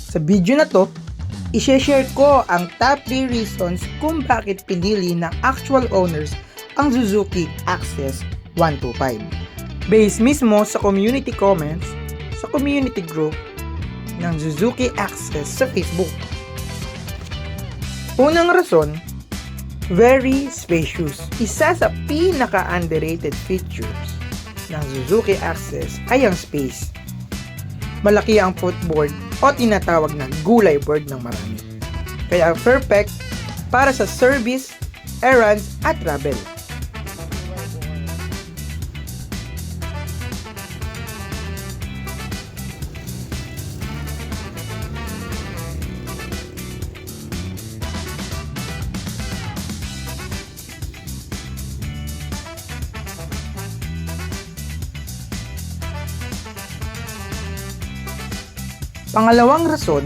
Sa video na to, i-share ko ang top 3 reasons kung bakit pinili ng actual owners ang Suzuki Access 125. Based mismo sa community comments sa community group ng Suzuki Access sa Facebook. Unang rason, very spacious. Isa sa pinaka-underrated features ng Suzuki Access ay ang space. Malaki ang footboard o tinatawag na gulay board ng marami. Kaya perfect para sa service, errands at travel. Pangalawang rason,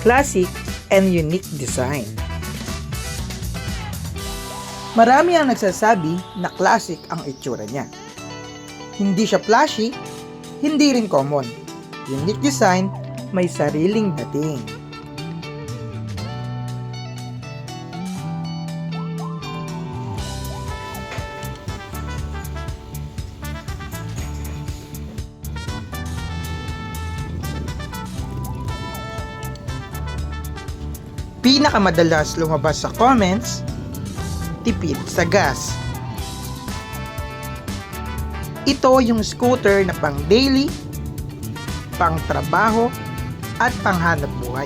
classic and unique design. Marami ang nagsasabi na classic ang itsura niya. Hindi siya flashy, hindi rin common. Unique design, may sariling dating. Pinakamadalas lumabas sa comments, tipid sa gas. Ito yung scooter na pang daily, pang trabaho, at pang hanap buhay.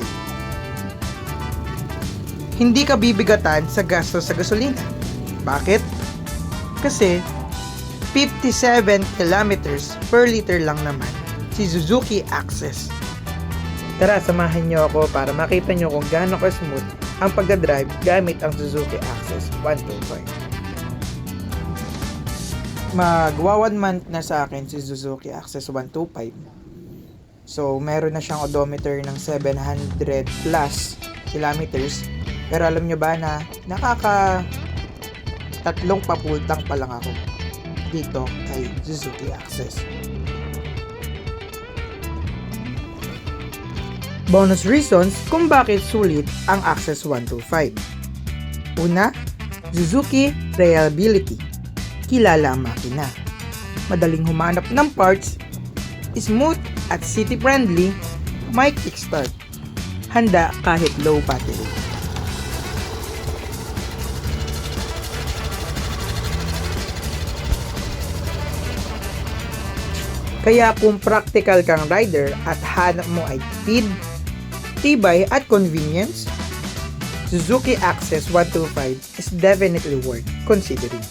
Hindi ka bibigatan sa gasto sa gasolina. Bakit? Kasi 57 kilometers per liter lang naman si Suzuki Access. Tara, samahan nyo ako para makita nyo kung gaano ka-smooth ang pagdadrive gamit ang Suzuki Access 125. Magwa 1 month na sa akin si Suzuki Access 125. So, meron na siyang odometer ng 700 plus kilometers. Pero alam nyo ba na tatlong papultang pa lang ako dito kay Suzuki Access. Bonus reasons kung bakit sulit ang Access 125. Una, Suzuki reliability. Kilala ang makina. Madaling humanap ng parts, smooth at city-friendly, may kickstart. Handa kahit low battery. Kaya kung practical kang rider at hanap mo ay speed, tibay at convenience, Suzuki Access 125 is definitely worth considering.